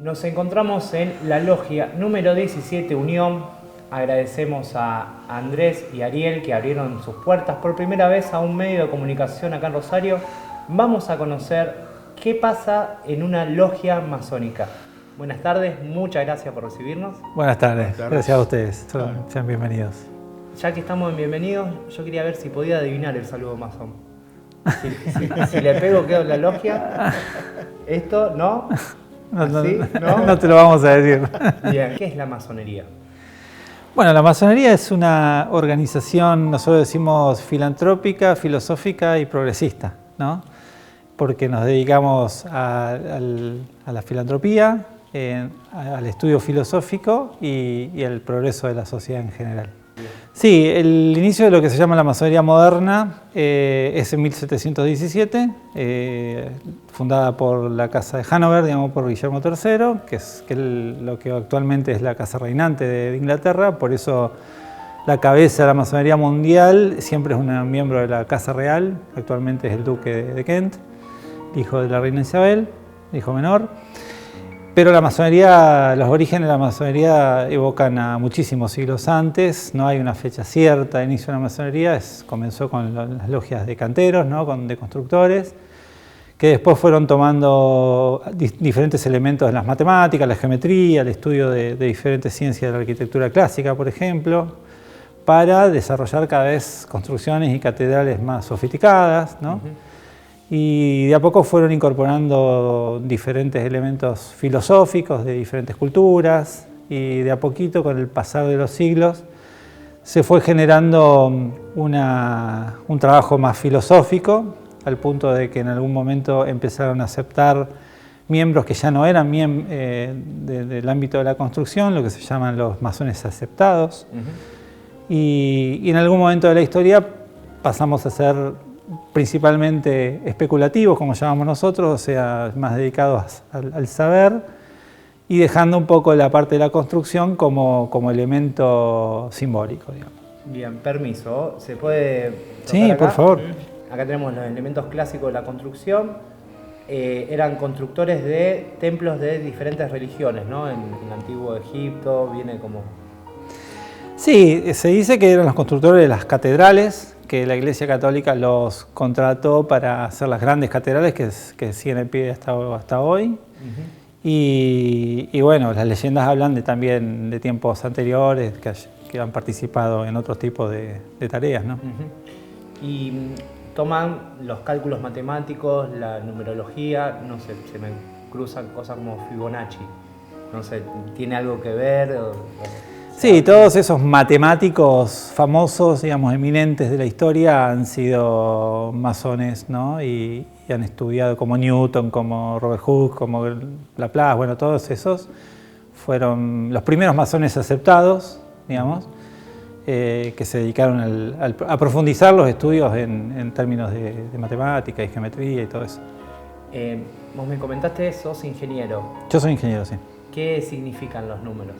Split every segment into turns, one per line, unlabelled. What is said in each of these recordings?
Nos encontramos en la logia número 17 Unión. Agradecemos a Andrés y Ariel que abrieron sus puertas por primera vez a un medio de comunicación acá en Rosario. Vamos a conocer qué pasa en una logia masónica. Buenas tardes, muchas gracias por recibirnos.
Buenas tardes, gracias a ustedes. Sean bienvenidos.
Ya que estamos en bienvenidos, yo quería ver si podía adivinar el saludo masón. Si le pego, quedo en la logia. ¿Esto no?
No te lo vamos a decir.
Bien, ¿qué es la masonería?
Bueno, la masonería es una organización, nosotros decimos filantrópica, filosófica y progresista, ¿no? Porque nos dedicamos a la filantropía, al estudio filosófico y al progreso de la sociedad en general. Sí, el inicio de lo que se llama la masonería moderna es en 1717, fundada por la Casa de Hannover, digamos, por Guillermo III, que es lo que actualmente es la casa reinante de Inglaterra. Por eso la cabeza de la masonería mundial siempre es un miembro de la Casa Real. Actualmente es el duque de Kent, hijo de la reina Isabel, hijo menor. Pero la masonería, los orígenes de la masonería evocan a muchísimos siglos antes. No hay una fecha cierta de inicio de la masonería. Comenzó con las logias de canteros, ¿no? De constructores, que después fueron tomando diferentes elementos de las matemáticas, la geometría, el estudio de diferentes ciencias de la arquitectura clásica, por ejemplo, para desarrollar cada vez construcciones y catedrales más sofisticadas, ¿no? Y de a poco fueron incorporando diferentes elementos filosóficos de diferentes culturas, y de a poquito, con el pasar de los siglos, se fue generando un trabajo más filosófico, al punto de que en algún momento empezaron a aceptar miembros que ya no eran del ámbito de la construcción, lo que se llaman los masones aceptados. Y en algún momento de la historia pasamos a ser principalmente especulativos, como llamamos nosotros, o sea, más dedicados al saber, y dejando un poco la parte de la construcción como elemento simbólico, digamos.
Bien, permiso. ¿Se puede tocar
Sí,
acá?
por favor.
Acá tenemos los elementos clásicos de la construcción. Eran constructores de templos de diferentes religiones, ¿no? En el antiguo Egipto viene como...
Sí, se dice que eran los constructores de las catedrales, que la Iglesia Católica los contrató para hacer las grandes catedrales que siguen en pie hasta hoy. Y bueno, las leyendas hablan también de tiempos anteriores que han participado en otros tipos de tareas, ¿no?
Y toman los cálculos matemáticos, la numerología, no sé, se me cruzan cosas como Fibonacci. No sé, ¿tiene algo que ver?
Sí, todos esos matemáticos famosos, digamos, eminentes de la historia han sido masones, ¿no? Y han estudiado, como Newton, como Robert Hooke, como Laplace, bueno, todos esos fueron los primeros masones aceptados, digamos, que se dedicaron a profundizar los estudios en términos de matemática y geometría y todo eso.
Vos me comentaste, sos ingeniero.
Yo soy ingeniero, sí.
¿Qué significan los números?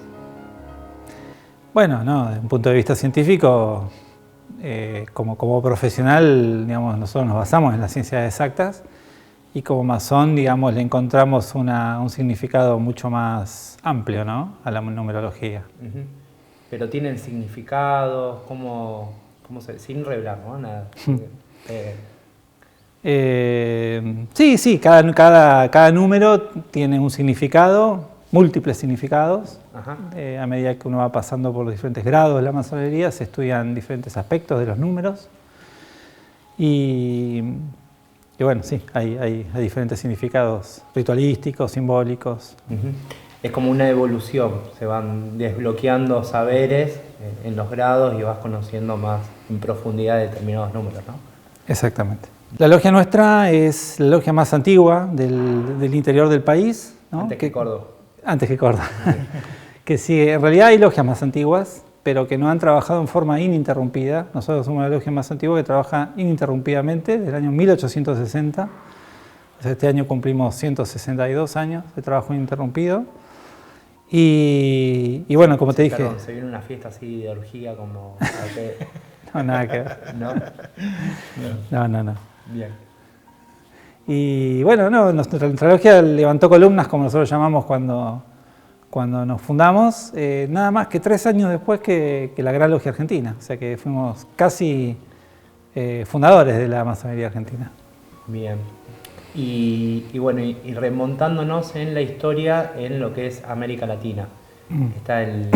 Bueno, no, desde un punto de vista científico, como profesional, digamos, nosotros nos basamos en las ciencias exactas, y como masón, digamos, le encontramos un significado mucho más amplio, ¿no?, a la numerología.
Pero tienen significados, ¿cómo sin revelar, ¿no? Nada.
Sí, cada número tiene un significado, múltiples significados. A medida que uno va pasando por los diferentes grados de la masonería, se estudian diferentes aspectos de los números. Y bueno, sí, hay diferentes significados ritualísticos, simbólicos.
Es como una evolución, se van desbloqueando saberes en los grados y vas conociendo más en profundidad determinados números, ¿no?
Exactamente. La logia nuestra es la logia más antigua del interior del país, ¿no?
Antes que Córdoba.
Antes que Córdoba. Que sí, en realidad hay logias más antiguas, pero que no han trabajado en forma ininterrumpida. Nosotros somos la logia más antigua que trabaja ininterrumpidamente desde el año 1860. O sea, este año cumplimos 162 años de trabajo ininterrumpido. Y bueno, como te dije...
Perdón, ¿se viene una fiesta así de orgía como...
No, nada que ver.
¿No?
No.
Bien.
Y bueno, no, nuestra logia levantó columnas, como nosotros llamamos cuando nos fundamos, nada más que 3 años después que la Gran Logia Argentina. O sea que fuimos casi fundadores de la masonería argentina.
Bien. Y bueno, y remontándonos en la historia en lo que es América Latina. Está el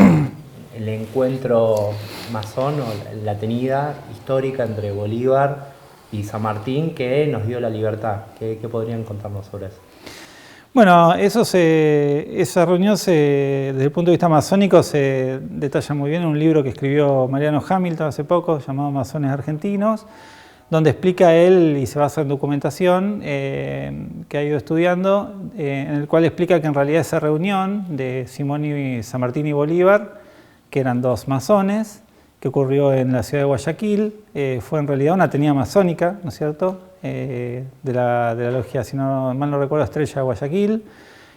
encuentro masón o la tenida histórica entre Bolívar y San Martín que nos dio la libertad. ¿Qué podrían contarnos sobre eso?
Bueno, esa reunión desde el punto de vista masónico se detalla muy bien en un libro que escribió Mariano Hamilton hace poco, llamado Masones Argentinos, donde explica él, y se basa en documentación que ha ido estudiando, en el cual explica que en realidad esa reunión de Simón y San Martín y Bolívar, que eran 2 masones, que ocurrió en la ciudad de Guayaquil, fue en realidad una tenida masónica, ¿no es cierto?, de la logia, si no mal no recuerdo, Estrella de Guayaquil,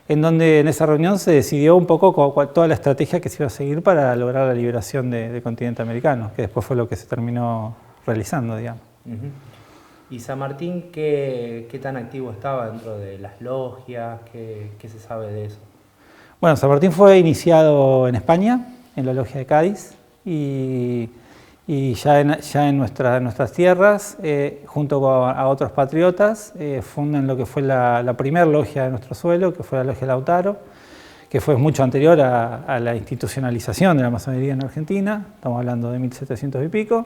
en donde en esa reunión se decidió un poco toda la estrategia que se iba a seguir para lograr la liberación del continente americano, que después fue lo que se terminó realizando, digamos.
¿Y San Martín qué tan activo estaba dentro de las logias? ¿Qué se sabe de eso?
Bueno, San Martín fue iniciado en España, en la logia de Cádiz, y ya en nuestras tierras, junto a otros patriotas, fundan lo que fue la primera logia de nuestro suelo, que fue la logia Lautaro, que fue mucho anterior a la institucionalización de la masonería en Argentina, estamos hablando de 1700 y pico,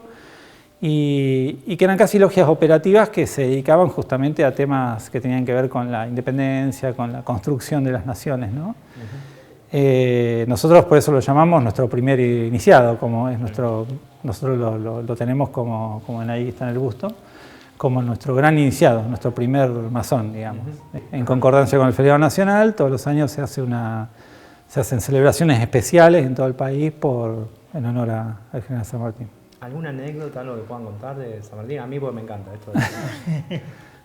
y que eran casi logias operativas que se dedicaban justamente a temas que tenían que ver con la independencia, con la construcción de las naciones, ¿no? Nosotros por eso lo llamamos nuestro primer iniciado, como es nosotros lo tenemos como ahí está en el busto, como nuestro gran iniciado, nuestro primer masón, digamos. En concordancia con el feriado nacional, todos los años se hacen celebraciones especiales en todo el país en honor al general San Martín.
¿Alguna anécdota, algo que puedan contar de San Martín? A mí porque me encanta esto.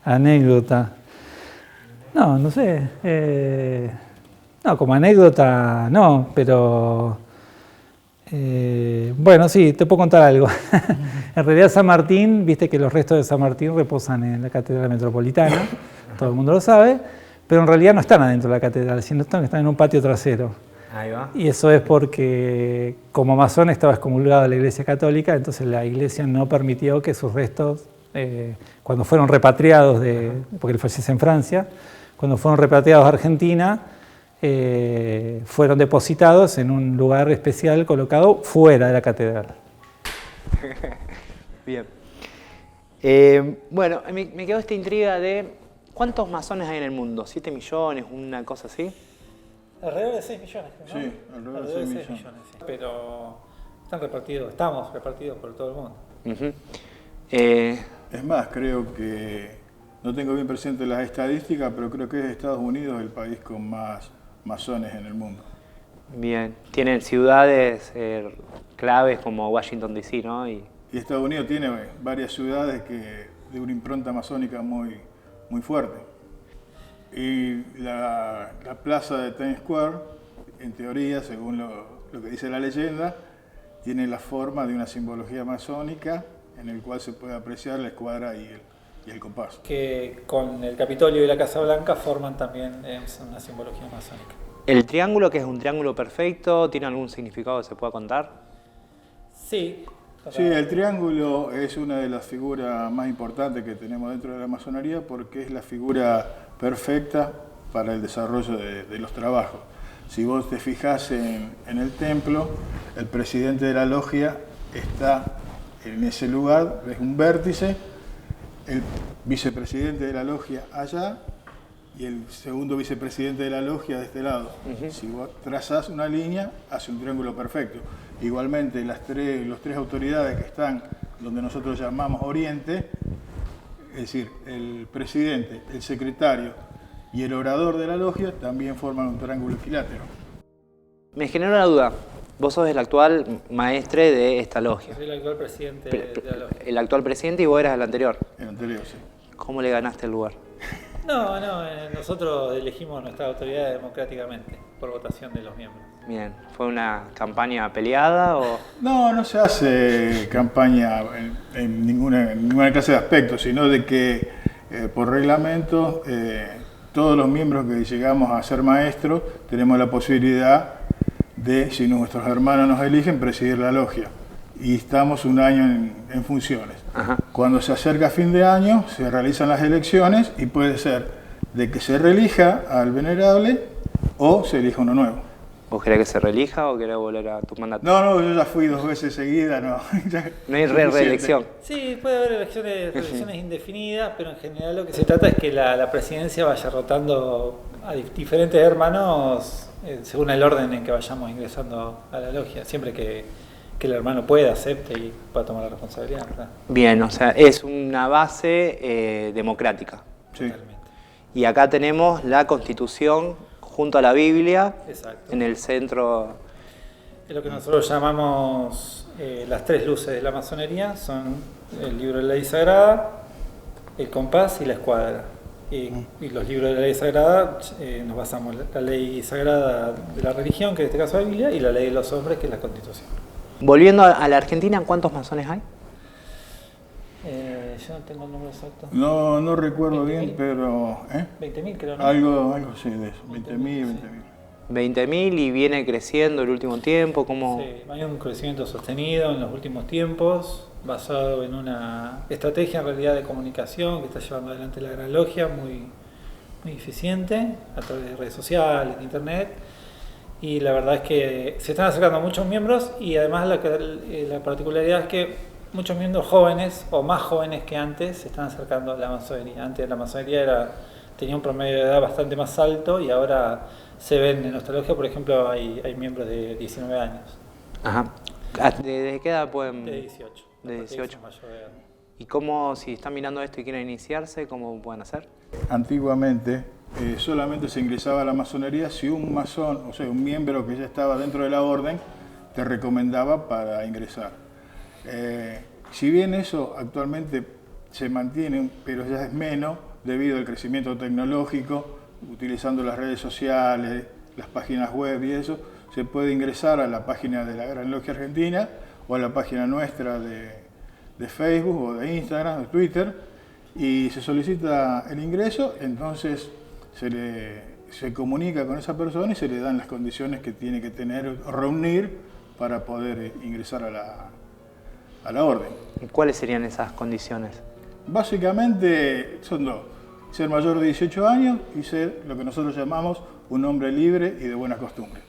Anécdota. No sé. No, como anécdota no, pero bueno, sí, te puedo contar algo. En realidad San Martín, viste que los restos de San Martín reposan en la Catedral Metropolitana, todo el mundo lo sabe, pero en realidad no están adentro de la catedral, sino están en un patio trasero.
Ahí va.
Y eso es porque como masón estaba excomulgado de la Iglesia Católica, entonces la Iglesia no permitió que sus restos, cuando fueron repatriados, porque él fallece en Francia, cuando fueron repatriados a Argentina, fueron depositados en un lugar especial colocado fuera de la catedral.
Bien. Bueno, me quedó esta intriga de ¿cuántos masones hay en el mundo? ¿7 millones? ¿Una cosa así?
Alrededor de 6 millones, ¿no?
Sí, alrededor de 6 millones.
Sí. Pero estamos repartidos por todo el mundo.
Uh-huh.
Es más, creo que, no tengo bien presente las estadísticas, pero creo que es Estados Unidos el país con más masones en el mundo.
Bien, tienen ciudades claves como Washington DC, ¿no? Y
Estados Unidos tiene varias ciudades de una impronta masónica muy fuerte. Y la plaza de Times Square, en teoría, según lo que dice la leyenda, tiene la forma de una simbología masónica en el cual se puede apreciar la escuadra y el compás.
Que con el Capitolio y la Casa Blanca forman también una simbología masónica.
¿El triángulo, que es un triángulo perfecto, tiene algún significado que se pueda contar?
Sí.
Sí, el triángulo es una de las figuras más importantes que tenemos dentro de la masonería porque es la figura perfecta para el desarrollo de los trabajos. Si vos te fijás en el templo, el presidente de la logia está en ese lugar, es un vértice, el vicepresidente de la logia allá y el segundo vicepresidente de la logia de este lado. Uh-huh. Si vos trazás una línea, hace un triángulo perfecto. Igualmente, los tres autoridades que están donde nosotros llamamos Oriente, es decir, el presidente, el secretario y el orador de la logia, también forman un triángulo equilátero.
Me genera una duda. Vos sos el actual maestre de esta logia.
Soy el actual presidente de la logia.
El actual presidente y vos eras el anterior.
El anterior, sí.
¿Cómo le ganaste el lugar?
No, nosotros elegimos nuestra autoridad democráticamente, por votación de los miembros.
Bien, ¿fue una campaña peleada o...?
No se hace campaña en ninguna clase de aspecto, sino de que por reglamento, todos los miembros que llegamos a ser maestros tenemos la posibilidad de, si nuestros hermanos nos eligen, presidir la logia. Y estamos un año en funciones.
Ajá.
Cuando se acerca fin de año, se realizan las elecciones y puede ser de que se reelija al venerable o se elija uno nuevo.
¿Vos querés que se reelija o querés volver a tu mandato?
No, yo ya fui 2 veces seguidas, no.
No hay reelección.
Sí, puede haber elecciones indefinidas, pero en general lo que se trata es que la presidencia vaya rotando a diferentes hermanos según el orden en que vayamos ingresando a la logia, siempre que el hermano pueda, acepte y pueda tomar la responsabilidad, ¿verdad?
Bien, o sea, es una base democrática.
Sí.
Totalmente.
Y acá tenemos la Constitución junto a la Biblia.
Exacto.
En el centro.
Es lo que nosotros llamamos las 3 luces de la masonería, son el libro de la ley sagrada, el compás y la escuadra. Y los libros de la ley sagrada nos basamos en la ley sagrada de la religión, que en este caso es la Biblia, y la ley de los hombres, que es la Constitución.
Volviendo a la Argentina, ¿cuántos masones hay?
Yo no tengo el número exacto.
No recuerdo
20.000.
bien, pero...
20.000 creo, ¿no?
Algo sí de eso, 20.000.
20.000 y viene creciendo el último tiempo. ¿Cómo?
Sí, hay un crecimiento sostenido en los últimos tiempos, basado en una estrategia en realidad de comunicación que está llevando adelante la Gran Logia, muy eficiente, a través de redes sociales, de internet. Y la verdad es que se están acercando muchos miembros y además la particularidad es que muchos miembros jóvenes o más jóvenes que antes se están acercando a la masonería. Antes la masonería tenía un promedio de edad bastante más alto y ahora se ven en nuestra logia, por ejemplo, hay miembros de 19 años.
Ajá. ¿Desde qué edad pueden?
De 18.
De 18.
Mayor de edad.
¿Y cómo, si están mirando esto y quieren iniciarse, cómo pueden hacer?
Antiguamente solamente se ingresaba a la masonería si un masón, o sea, un miembro que ya estaba dentro de la orden, te recomendaba para ingresar. Si bien eso actualmente se mantiene, pero ya es menos debido al crecimiento tecnológico, utilizando las redes sociales, las páginas web y eso, se puede ingresar a la página de la Gran Logia Argentina o a la página nuestra de Facebook o de Instagram, de Twitter, y se solicita el ingreso, entonces se comunica con esa persona y se le dan las condiciones que tiene que tener o reunir para poder ingresar a la orden.
¿Y cuáles serían esas condiciones?
Básicamente son 2. Ser mayor de 18 años y ser lo que nosotros llamamos un hombre libre y de buena costumbre.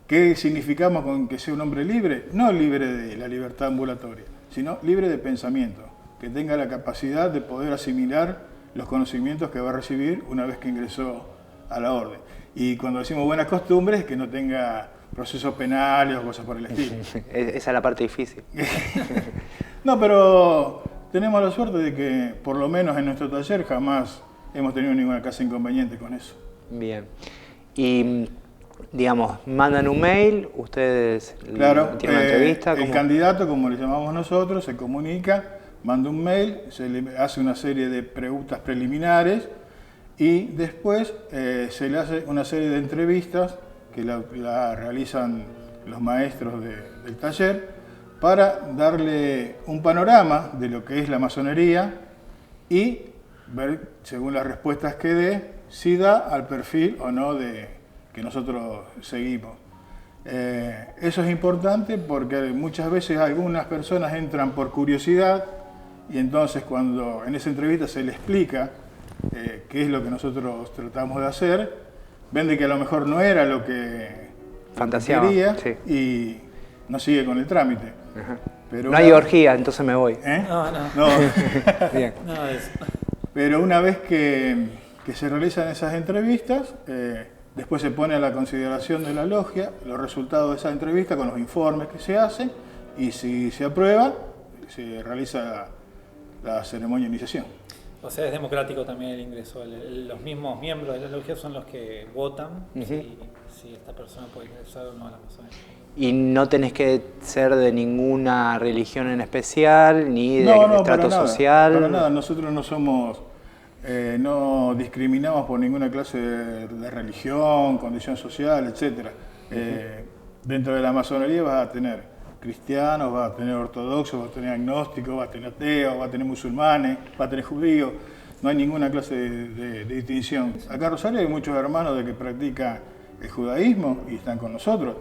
¿Qué significamos con que sea un hombre libre? No libre de la libertad ambulatoria, sino libre de pensamiento, que tenga la capacidad de poder asimilar los conocimientos que va a recibir una vez que ingresó a la orden. Y cuando decimos buenas costumbres, que no tenga procesos penales o cosas por el estilo.
Esa es la parte difícil.
No, pero tenemos la suerte de que, por lo menos en nuestro taller, jamás hemos tenido ninguna caso inconveniente con eso.
Bien. Y, digamos, mandan un mail, ustedes
Claro,
tienen una entrevista.
el candidato, como le llamamos nosotros, se comunica, manda un mail, se le hace una serie de preguntas preliminares y después se le hace una serie de entrevistas que la realizan los maestros del taller para darle un panorama de lo que es la masonería y ver, según las respuestas que dé, si da al perfil o no que nosotros seguimos. Eso es importante porque muchas veces algunas personas entran por curiosidad y entonces cuando en esa entrevista se le explica qué es lo que nosotros tratamos de hacer, ven de que a lo mejor no era lo que
fantaseaba,
quería
sí.
Y no sigue con el trámite.
Ajá.
Pero
no hay orgía, entonces me voy.
No.
Bien.
Nada de eso.
Pero una vez que se realizan esas entrevistas, después se pone a la consideración de la logia los resultados de esa entrevista con los informes que se hacen y si se aprueba, se realiza la ceremonia de iniciación.
O sea, es democrático también el ingreso. Los mismos miembros de la logia son los que votan si esta persona puede ingresar o no a la masonería.
Y no tenés que ser de ninguna religión en especial, ni de estrato social.
Para nada, nosotros no somos, no discriminamos por ninguna clase de religión, condición social, etc. Dentro de la masonería vas a tener cristianos, vas a tener ortodoxos, vas a tener agnósticos, vas a tener ateos, vas a tener musulmanes, vas a tener judíos. no hay ninguna clase de distinción. Acá en Rosario hay muchos hermanos de que practican el judaísmo y están con nosotros,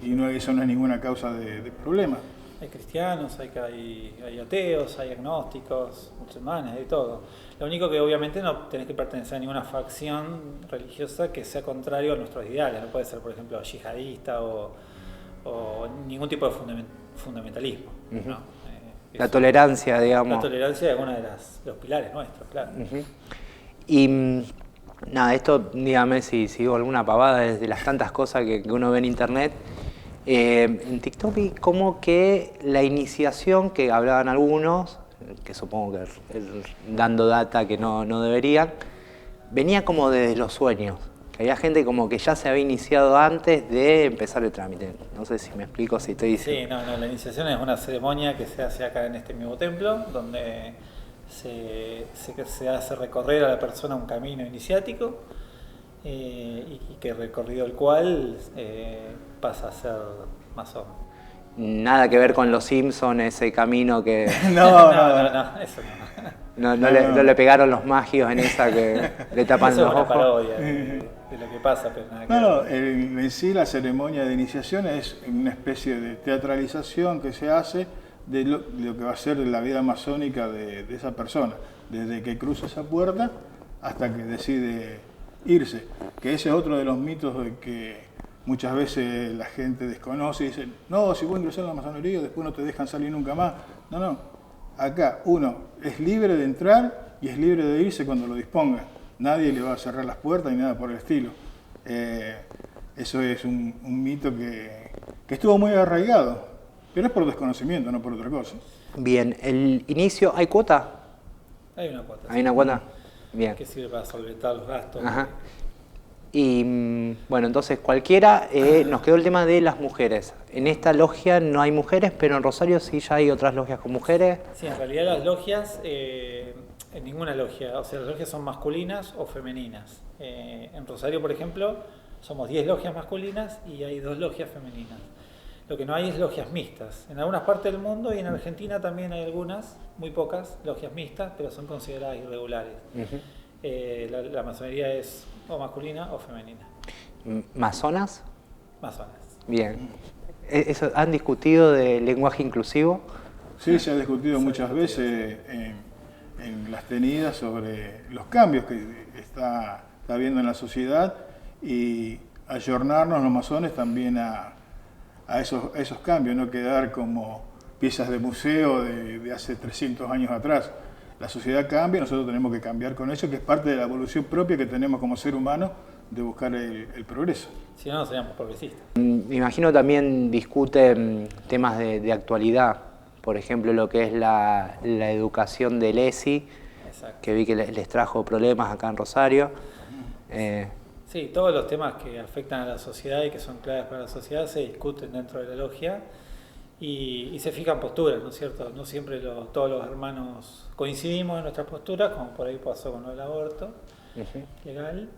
y eso no es ninguna causa de problema.
Hay cristianos, hay ateos, hay agnósticos, musulmanes, hay todo. Lo único que obviamente no tenés que pertenecer a ninguna facción religiosa que sea contrario a nuestros ideales. No puede ser, por ejemplo, yihadista o ningún tipo de fundamentalismo. ¿No?
La tolerancia, digamos.
La tolerancia es uno de los pilares nuestros, claro.
Y nada, esto, dígame si digo alguna pavada desde las tantas cosas que uno ve en internet. En TikTok vi como que la iniciación que hablaban algunos, que supongo que dando data que no deberían, venía como desde los sueños. Que había gente como que ya se había iniciado antes de empezar el trámite. No sé si me explico, si estoy diciendo.
Sí, no, la iniciación es una ceremonia que se hace acá en este mismo templo, donde se hace recorrer a la persona un camino iniciático y que recorrido el cual pasa a ser masón.
Nada que ver con los Simpsons, ese camino que...
No, eso no.
No le pegaron los magios en esa que le tapan
eso
los
es una
ojos.
parodia de lo que pasa, pero nada que ver.
En sí la ceremonia de iniciación es una especie de teatralización que se hace de lo que va a ser la vida masónica de esa persona, desde que cruza esa puerta hasta que decide irse. Que ese es otro de los mitos de que muchas veces la gente desconoce y dice, no, si vos ingresás a la masonería después no te dejan salir nunca más. No. Acá uno es libre de entrar y es libre de irse cuando lo disponga. Nadie le va a cerrar las puertas ni nada por el estilo. Eso es un mito que estuvo muy arraigado, pero es por desconocimiento, no por otra cosa.
Bien, el inicio, ¿hay cuota?
Hay una cuota.
¿Hay una cuota? Bien.
Que sirve para solventar los gastos.
Ajá. Y bueno, entonces cualquiera, nos quedó el tema de las mujeres. En esta logia no hay mujeres, pero en Rosario sí ya hay otras logias con mujeres.
Sí, en realidad las logias, en ninguna logia, o sea, las logias son masculinas o femeninas. En Rosario, por ejemplo, somos 10 logias masculinas y hay 2 logias femeninas. Lo que no hay es logias mixtas. En algunas partes del mundo y en Argentina también hay algunas, muy pocas, logias mixtas, pero son consideradas irregulares. La masonería es o masculina o femenina.
¿Masonas?
Masonas.
Bien. ¿Eso, han discutido de lenguaje inclusivo?
Sí, se ha discutido muchas veces en las tenidas sobre los cambios que está habiendo en la sociedad y ayornarnos los masones también a esos cambios, no quedar como piezas de museo de hace 300 años atrás. La sociedad cambia, nosotros tenemos que cambiar con eso, que es parte de la evolución propia que tenemos como ser humano de buscar el progreso.
Si no, no seríamos progresistas.
Me imagino también discuten temas de actualidad, por ejemplo lo que es la educación del ESI,
Exacto.
que vi que les trajo problemas acá en Rosario.
Sí, todos los temas que afectan a la sociedad y que son claves para la sociedad se discuten dentro de la logia y se fijan posturas, ¿no es cierto? No siempre todos los hermanos coincidimos en nuestras posturas, como por ahí pasó con el aborto legal,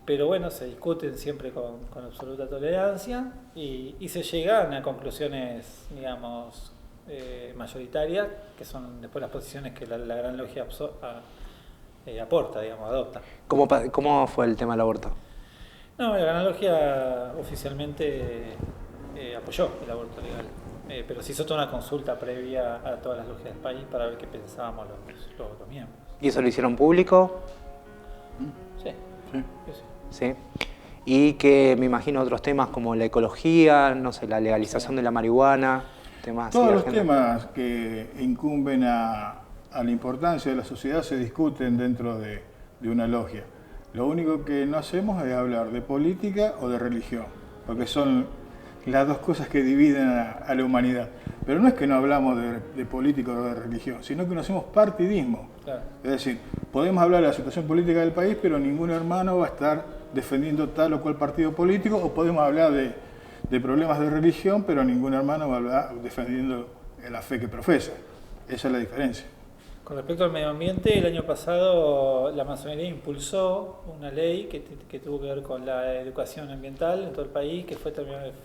pero bueno, se discuten siempre con absoluta tolerancia y se llegan a conclusiones, digamos, mayoritarias, que son después las posiciones que la gran logia aporta, digamos, adopta.
¿Cómo fue el tema del aborto?
No, la gran logia oficialmente apoyó el aborto legal, pero se hizo toda una consulta previa a todas las logias del país para ver qué pensábamos los miembros.
¿Y eso lo hicieron público?
Sí.
Sí. Y que me imagino otros temas como la ecología, no sé, la legalización de la marihuana, temas
Todos
así.
los temas que incumben a la importancia de la sociedad se discuten dentro de una logia. Lo único que no hacemos es hablar de política o de religión, porque son las dos cosas que dividen a la humanidad. Pero no es que no hablamos de política o de religión, sino que no hacemos partidismo.
Claro.
Es decir, podemos hablar de la situación política del país, pero ningún hermano va a estar defendiendo tal o cual partido político, o podemos hablar de problemas de religión, pero ningún hermano va a hablar defendiendo la fe que profesa. Esa es la diferencia.
Con respecto al medio ambiente, el año pasado la masonería impulsó una ley que tuvo que ver con la educación ambiental en todo el país, que fue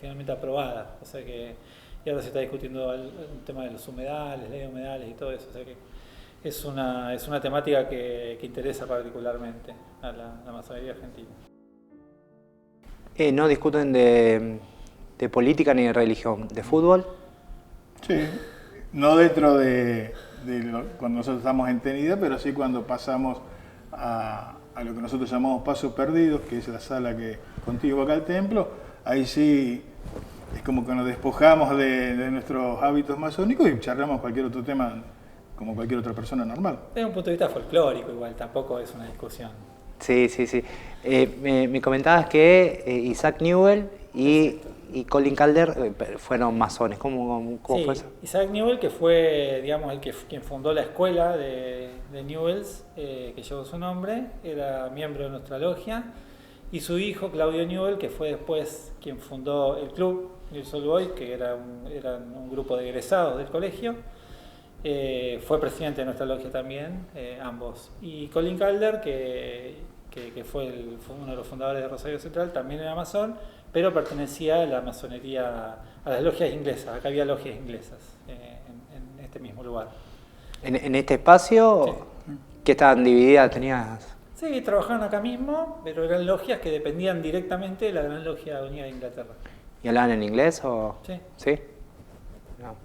finalmente aprobada. O sea que y ahora se está discutiendo el tema de los humedales, ley de humedales y todo eso. O sea que es una temática que interesa particularmente a la masonería argentina.
No discuten de política ni de religión, de fútbol.
Sí, no dentro cuando nosotros estamos en tenida, pero sí cuando pasamos a lo que nosotros llamamos pasos perdidos, que es la sala que contigua acá al templo. Ahí sí es como que nos despojamos de nuestros hábitos masónicos y charlamos cualquier otro tema como cualquier otra persona normal.
Desde un punto de vista folclórico igual, tampoco es una discusión.
Sí. Me comentabas que Isaac Newell y Colin Calder fueron masones. ¿Cómo
Sí,
fue eso?
Isaac Newell, que fue, digamos, quien fundó la escuela de Newells, que llevó su nombre, era miembro de nuestra logia, y su hijo, Claudio Newell, que fue después quien fundó el club Newell's Old Boys, que eran un grupo de egresados del colegio, fue presidente de nuestra logia también, ambos. Y Colin Calder, que fue uno de los fundadores de Rosario Central, también era masón, pero pertenecía a la masonería, a las logias inglesas. Acá había logias inglesas en este mismo lugar.
¿En este espacio?
Sí.
¿Que estaban divididas? ¿Tenías?
Sí, trabajaban acá mismo, pero eran logias que dependían directamente de la Gran Logia Unida de Inglaterra.
¿Y hablaban en inglés o...?
Sí.
¿Sí? No.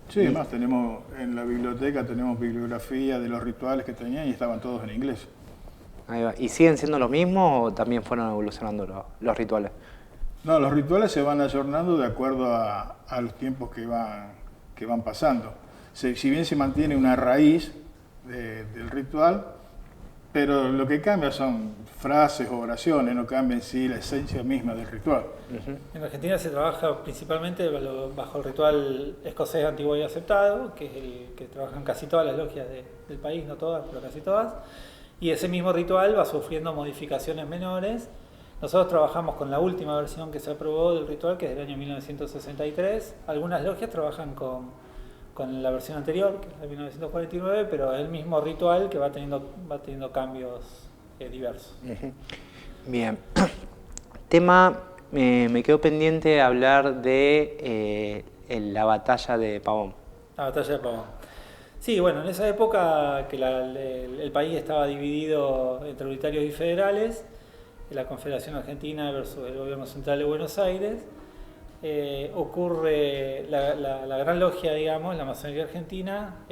Sí, además tenemos en la biblioteca tenemos bibliografía de los rituales que tenían y estaban todos en inglés.
Ahí va. ¿Y siguen siendo lo mismo o también fueron evolucionando los rituales?
No, los rituales se van ayornando de acuerdo a los tiempos que van pasando. Si bien se mantiene una raíz del ritual, pero lo que cambia son frases o oraciones, no cambia en sí la esencia misma del ritual.
En Argentina se trabaja principalmente bajo el ritual escocés antiguo y aceptado, que es el que trabajan casi todas las logias del país, no todas, pero casi todas. Y ese mismo ritual va sufriendo modificaciones menores. Nosotros trabajamos con la última versión que se aprobó del ritual, que es del año 1963. Algunas logias trabajan con la versión anterior, que es de 1949, pero es el mismo ritual que va teniendo cambios diversos.
Bien. Tema, me quedó pendiente hablar de la batalla de Pavón.
La batalla de Pavón. Sí, bueno, en esa época que el país estaba dividido entre unitarios y federales, la Confederación Argentina versus el Gobierno Central de Buenos Aires, ocurre la gran logia, digamos, la masonería argentina,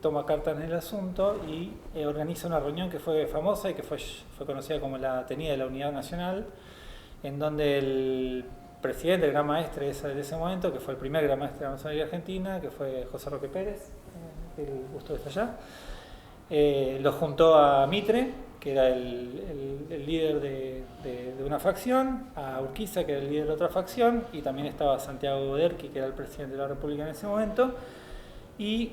toma cartas en el asunto y organiza una reunión que fue famosa y que fue conocida como la Tenida de la Unidad Nacional, en donde el presidente, el gran maestre de ese momento, que fue el primer gran maestre de la masonería argentina, que fue José Roque Pérez, el gusto está allá, lo juntó a Mitre, que era el líder de una facción, a Urquiza, que era el líder de otra facción, y también estaba Santiago Goderqui, que era el presidente de la República en ese momento, y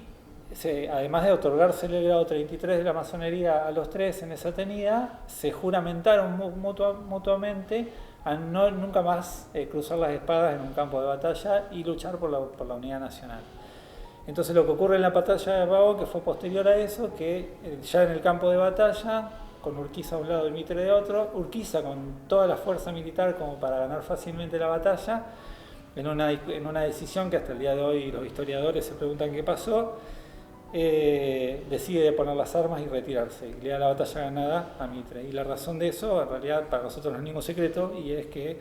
además de otorgársele el grado 33 de la masonería a los tres en esa tenida, se juramentaron mutuamente a nunca más cruzar las espadas en un campo de batalla y luchar por la unidad nacional. Entonces lo que ocurre en la batalla de Pavón, que fue posterior a eso, que ya en el campo de batalla, con Urquiza a un lado y Mitre de otro, Urquiza con toda la fuerza militar como para ganar fácilmente la batalla, en una decisión que hasta el día de hoy los historiadores se preguntan qué pasó, decide poner las armas y retirarse, y le da la batalla ganada a Mitre. Y la razón de eso, en realidad para nosotros no es ningún secreto, y es que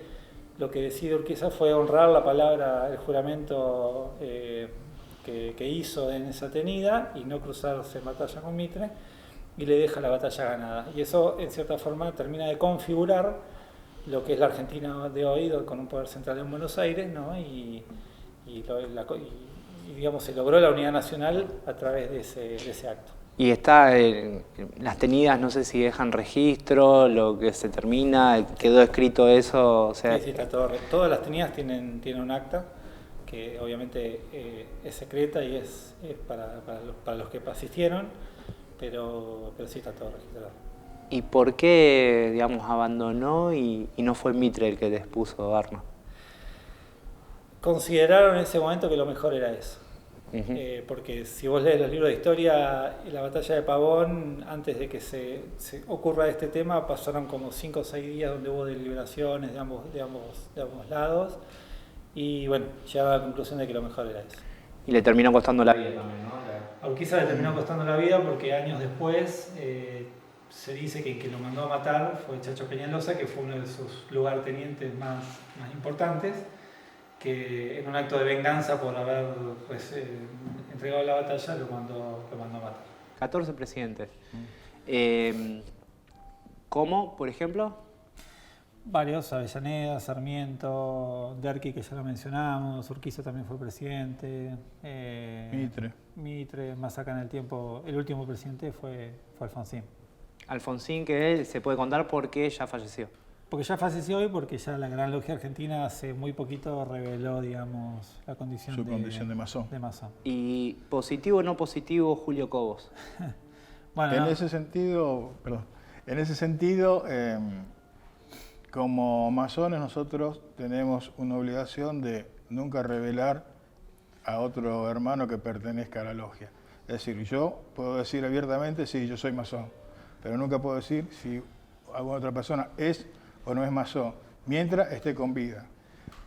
lo que decide Urquiza fue honrar la palabra, el juramento que hizo en esa tenida y no cruzarse en batalla con Mitre, y le deja la batalla ganada. Y eso, en cierta forma, termina de configurar lo que es la Argentina de hoy, con un poder central en Buenos Aires, ¿no? Y digamos, se logró la unidad nacional a través de ese acto.
Y está las tenidas, no sé si dejan registro, lo que se termina, quedó escrito eso, o sea...
Sí, está todo, todas las tenidas tienen un acta, que obviamente es secreta y es para los que asistieron, pero sí está todo registrado.
¿Y por qué, digamos, abandonó y no fue Mitre el que les puso armas?
Consideraron en ese momento que lo mejor era eso. Porque si vos lees los libros de historia, la batalla de Pavón, antes de que se ocurra este tema, pasaron como 5 o 6 días donde hubo deliberaciones de ambos lados, y bueno, llegaron a la conclusión de que lo mejor era eso.
Y le terminó costando la vida también, ¿no?
A Urquiza le terminó costando la vida porque años después se dice que quien lo mandó a matar fue Chacho Peñalosa, que fue uno de sus lugartenientes más importantes, que en un acto de venganza por haber pues, entregado la batalla lo mandó a matar.
14 presidentes. ¿Cómo, por ejemplo?
Varios, Avellaneda, Sarmiento, Derqui, que ya lo mencionamos, Urquiza también fue presidente, Mitre, más acá en el tiempo, el último presidente fue Alfonsín.
Alfonsín, que se puede contar porque ya falleció.
Porque ya falleció y porque ya la Gran Logia Argentina hace muy poquito reveló, digamos, la condición
Su condición de masón.
¿Y positivo o no positivo Julio Cobos?
Bueno,
en ese sentido, como masones nosotros tenemos una obligación de nunca revelar a otro hermano que pertenezca a la logia. Es decir, yo puedo decir abiertamente, sí, yo soy masón, pero nunca puedo decir si alguna otra persona es o no es masón, mientras esté con vida.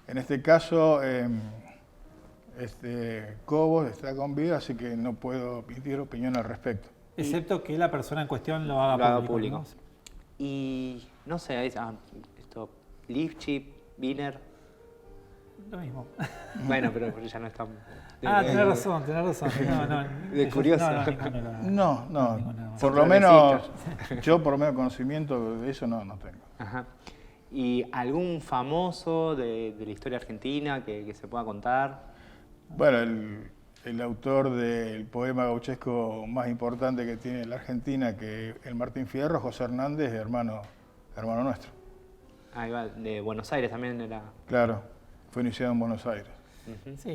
En este caso, Cobos está con vida, así que no puedo emitir opinión al respecto.
Excepto que la persona en cuestión lo haga público. ¿No?
Y no sé, esto, Lifchip, Wiener.
Lo mismo.
Bueno, pero ya no están.
Tenés razón. No,
de curioso.
No, por lo menos, yo por lo menos conocimiento de eso no tengo.
Ajá. ¿Y algún famoso de la historia argentina que se pueda contar?
Bueno, el autor del poema gauchesco más importante que tiene la Argentina, que el Martín Fierro, José Hernández, hermano nuestro.
Ahí va, de Buenos Aires también era.
Claro, fue iniciado en Buenos Aires.
Sí,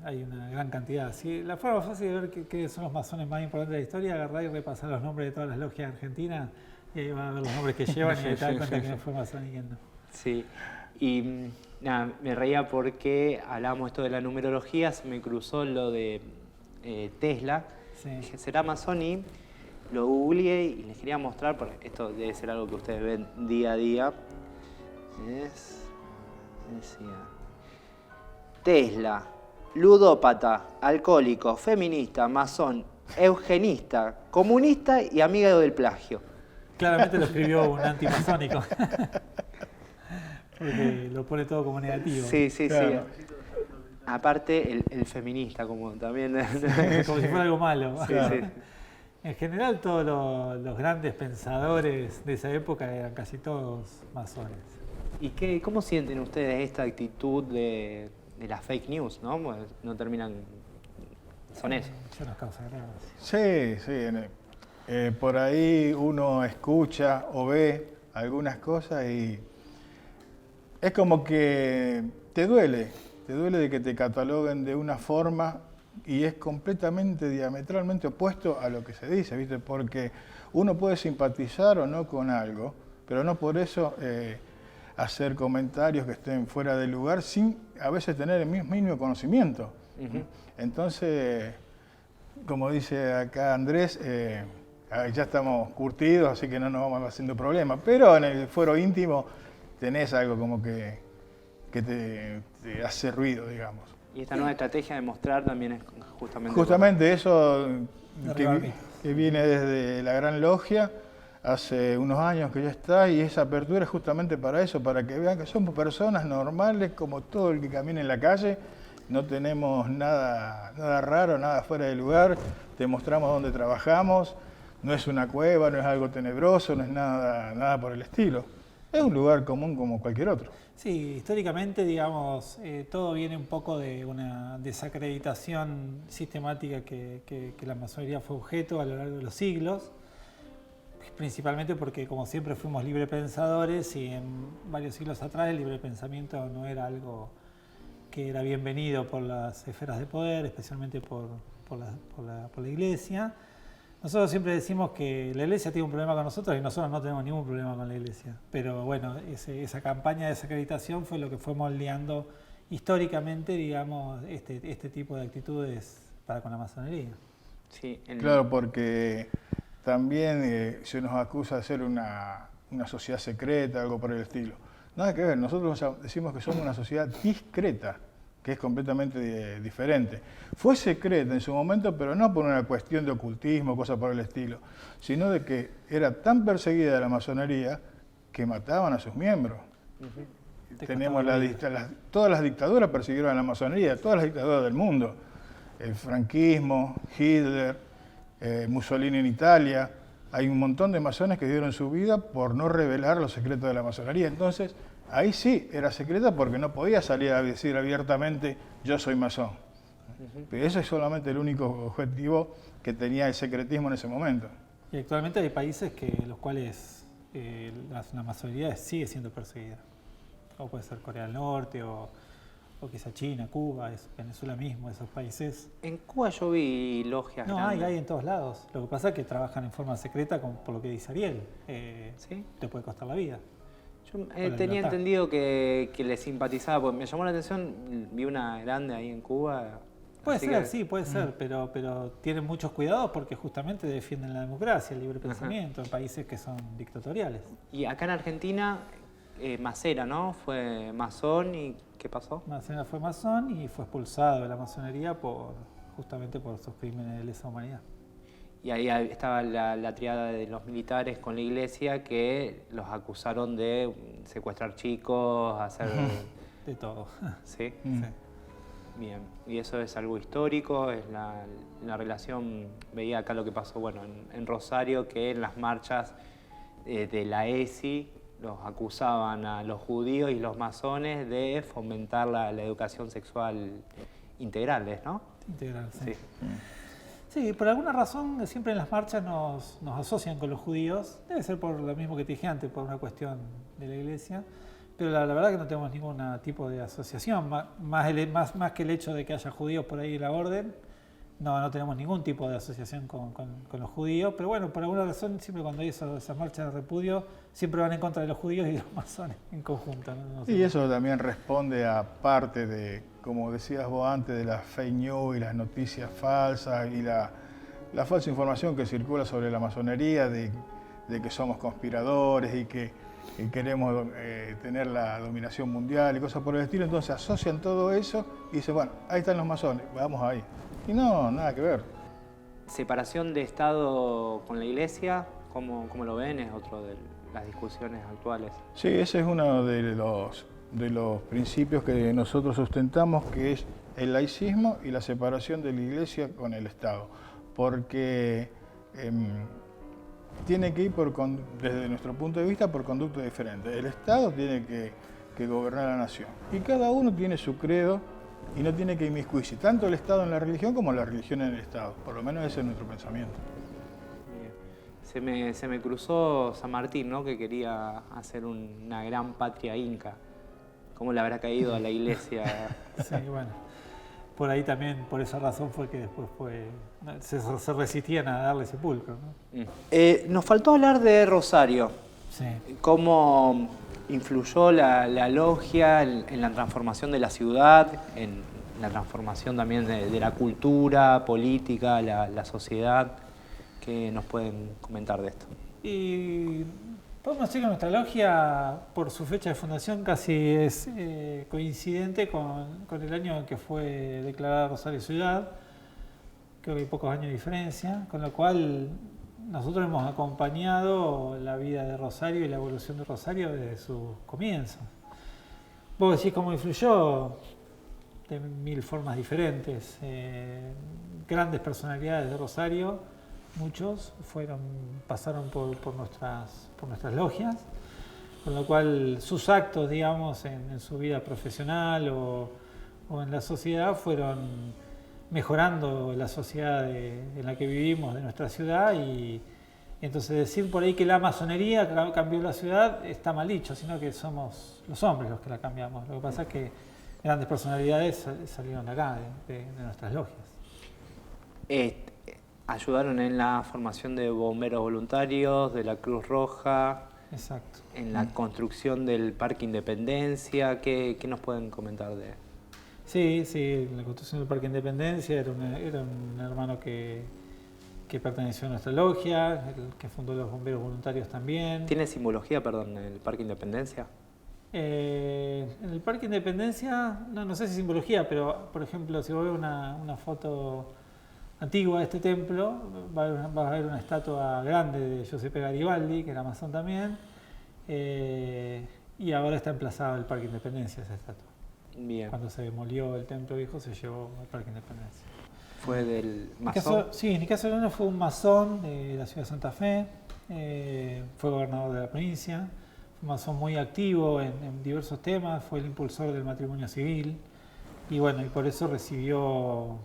hay una gran cantidad. Sí, la forma fácil de ver qué son los masones más importantes de la historia, agarrar y repasar los nombres de todas las logias argentinas, y ahí van a ver los nombres que llevan y te das cuenta que no fue masón y quién no.
Sí, y nada, me reía porque hablábamos esto de la numerología, se me cruzó lo de Tesla.
Sí.
Dije, ¿será masón? Y lo googleé y les quería mostrar, porque esto debe ser algo que ustedes ven día a día. Decía, Tesla, ludópata, alcohólico, feminista, masón, eugenista, comunista y amigo del plagio.
Claramente lo escribió un antimasónico. Porque lo pone todo como negativo.
Sí,
Claro.
sí. Aparte, el feminista, como también.
Como si fuera algo malo.
Sí.
En general, todos los grandes pensadores de esa época eran casi todos masones.
¿Y cómo sienten ustedes esta actitud de las fake news, no? Bueno, no terminan... Son eso.
Eso nos causa gracia.
Sí. Por ahí uno escucha o ve algunas cosas y es como que te duele de que te cataloguen de una forma y es completamente, diametralmente opuesto a lo que se dice, ¿viste? Porque uno puede simpatizar o no con algo, pero no por eso hacer comentarios que estén fuera de lugar sin a veces tener el mínimo conocimiento. Uh-huh. Entonces, como dice acá Andrés, ya estamos curtidos, así que no nos vamos haciendo problemas, pero en el fuero íntimo tenés algo como que te hace ruido, digamos.
Y esta nueva estrategia de mostrar también es justamente...
Justamente eso que viene desde la Gran Logia, hace unos años que ya está, y esa apertura es justamente para eso, para que vean que somos personas normales como todo el que camina en la calle, no tenemos nada raro, nada fuera de lugar, te mostramos dónde trabajamos, no es una cueva, no es algo tenebroso, no es nada por el estilo. Es un lugar común como cualquier otro.
Sí, históricamente, digamos, todo viene un poco de una desacreditación sistemática que la masonería fue objeto a lo largo de los siglos, principalmente porque, como siempre, fuimos librepensadores y en varios siglos atrás el librepensamiento no era algo que era bienvenido por las esferas de poder, especialmente por la Iglesia. Nosotros siempre decimos que la Iglesia tiene un problema con nosotros y nosotros no tenemos ningún problema con la Iglesia. Pero bueno, esa campaña de desacreditación fue lo que fue moldeando históricamente, digamos, este tipo de actitudes para con la masonería.
Sí,
Claro, porque también se nos acusa de ser una sociedad secreta, algo por el estilo. Nada que ver, nosotros decimos que somos una sociedad discreta, que es completamente diferente. Fue secreta en su momento, pero no por una cuestión de ocultismo, cosa por el estilo, sino de que era tan perseguida la masonería que mataban a sus miembros. Tenemos todas las dictaduras persiguieron a la masonería, todas las dictaduras del mundo. El franquismo, Hitler, Mussolini en Italia. Hay un montón de masones que dieron su vida por no revelar los secretos de la masonería. Entonces, ahí sí era secreta porque no podía salir a decir abiertamente yo soy masón. Pero ese es solamente el único objetivo que tenía el secretismo en ese momento.
Y actualmente hay países los cuales la masonería sigue siendo perseguida. O puede ser Corea del Norte, o quizá China, Cuba, Venezuela mismo, esos países.
En Cuba yo vi logias
No,
grandes.
hay en todos lados. Lo que pasa es que trabajan en forma secreta, por lo que dice Ariel.
¿Sí?
Te puede costar la vida.
Yo
la
tenía
libertad.
entendido que le simpatizaba, porque me llamó la atención, vi una grande ahí en Cuba.
Puede
así
ser,
que-
sí, puede ser, pero tienen muchos cuidados porque justamente defienden la democracia, el libre pensamiento en países que son dictatoriales.
Y acá en Argentina, Macera, ¿no? Fue masón y ¿qué pasó?
Macena fue masón y fue expulsado de la masonería justamente por sus crímenes de lesa humanidad.
Y ahí estaba la triada de los militares con la iglesia que los acusaron de secuestrar chicos, hacer...
De todo.
¿Sí?
Sí.
Bien. Y eso es algo histórico, es la relación, veía acá lo que pasó, bueno, en Rosario, que en las marchas de la ESI los acusaban a los judíos y los masones de fomentar la educación sexual integral, ¿no?
Integral, sí.
Sí.
Sí, por alguna razón siempre en las marchas nos asocian con los judíos. Debe ser por lo mismo que te dije antes, por una cuestión de la iglesia. Pero la verdad que no tenemos ningún tipo de asociación. Más que el hecho de que haya judíos por ahí en la orden, no tenemos ningún tipo de asociación con los judíos. Pero bueno, por alguna razón, siempre cuando hay esas marchas de repudio, siempre van en contra de los judíos y de los masones en conjunto. No sé.
Y eso también responde a parte de, como decías vos antes, de las fake news y las noticias falsas y la falsa información que circula sobre la masonería, de que somos conspiradores y que queremos tener la dominación mundial y cosas por el estilo. Entonces asocian todo eso y dicen, bueno, ahí están los masones, vamos ahí. Y no, nada que ver.
Separación de Estado con la iglesia, ¿cómo lo ven? Es otro de las discusiones actuales.
Sí, ese es uno de los principios que nosotros sustentamos, que es el laicismo y la separación de la Iglesia con el Estado, porque tiene que ir desde nuestro punto de vista por conductas diferentes. El Estado tiene que gobernar la nación y cada uno tiene su credo y no tiene que inmiscuirse tanto el Estado en la religión como la religión en el Estado. Por lo menos ese es nuestro pensamiento.
Se me cruzó San Martín, ¿no? Que quería hacer una gran patria inca. ¿Cómo le habrá caído a la iglesia?
Sí, bueno. Por ahí también, por esa razón fue que después se resistían a darle sepulcro, ¿no?
Nos faltó hablar de Rosario.
Sí.
¿Cómo influyó la logia en la transformación de la ciudad, en la transformación también de la cultura, política, la sociedad? ¿Qué nos pueden comentar de esto?
Y podemos decir que nuestra logia, por su fecha de fundación, casi es coincidente con el año en que fue declarada Rosario Ciudad. Creo que hay pocos años de diferencia, con lo cual nosotros hemos acompañado la vida de Rosario y la evolución de Rosario desde sus comienzos. Vos decís cómo influyó de mil formas diferentes. Grandes personalidades de Rosario, muchos pasaron por nuestras logias, con lo cual sus actos, digamos, en su vida profesional o en la sociedad fueron mejorando la sociedad en la que vivimos, de nuestra ciudad, y entonces decir por ahí que la masonería cambió la ciudad está mal dicho, sino que somos los hombres los que la cambiamos. Lo que pasa es que grandes personalidades salieron de acá, de nuestras logias.
Ayudaron en la formación de bomberos voluntarios, de la Cruz Roja,
Exacto.
en la construcción del Parque Independencia. ¿Qué nos pueden comentar de eso?
Sí, la construcción del Parque Independencia era un hermano que perteneció a nuestra logia, el que fundó los bomberos voluntarios también.
¿Tiene simbología, perdón, el Parque Independencia?
En el Parque Independencia, no sé si simbología, pero por ejemplo, si vos ves una foto antigua de este vas a ver una estatua grande de Giuseppe Garibaldi, que era masón también, y ahora está emplazada el Parque Independencia esa estatua.
Bien.
Cuando se demolió el templo viejo se llevó al Parque Independencia.
¿Fue del masón?
Sí, Nicasio Oroño fue un masón de la ciudad de Santa Fe, fue gobernador de la provincia, fue un masón muy activo en diversos temas, fue el impulsor del matrimonio civil y bueno, y por eso recibió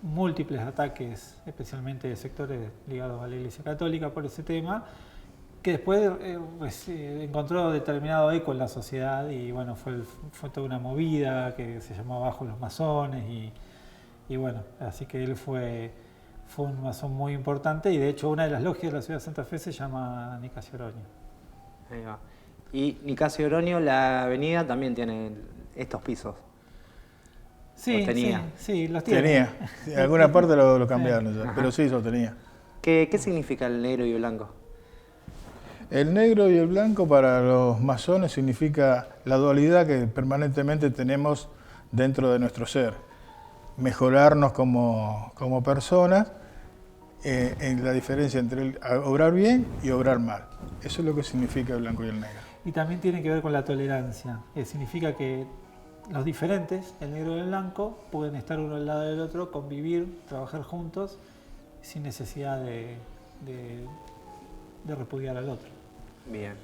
múltiples ataques, especialmente de sectores ligados a la Iglesia Católica por ese tema, que después encontró determinado eco en la sociedad y bueno, fue toda una movida que se llamó Abajo los Masones y bueno, así que él fue un masón muy importante y de hecho una de las logias de la ciudad de Santa Fe se llama Nicasio Oroño.
Ahí va. Y Nicasio Oroño, la avenida también tiene estos pisos.
Sí, sí, los tiene.
Tenía. Sí, en alguna parte lo cambiaron ya, pero sí, lo tenía.
¿Qué significa el negro y el blanco?
El negro y el blanco para los masones significa la dualidad que permanentemente tenemos dentro de nuestro ser. Mejorarnos como personas, en la diferencia entre obrar bien y obrar mal. Eso es lo que significa el blanco y el negro.
Y también tiene que ver con la tolerancia. Significa que los diferentes, el negro y el blanco, pueden estar uno al lado del otro, convivir, trabajar juntos, sin necesidad de repudiar al otro.
Bien.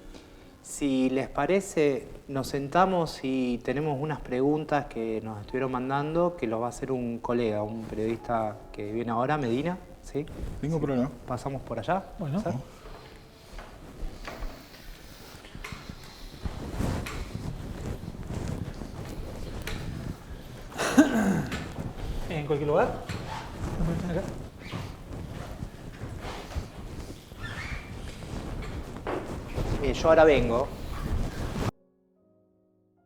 Si les parece, nos sentamos y tenemos unas preguntas que nos estuvieron mandando, que los va a hacer un colega, un periodista que viene ahora, Medina, ¿sí?
Ningún problema.
Pasamos por allá.
Bueno.
¿Sí?
¿En cualquier lugar? Acá.
Yo ahora vengo.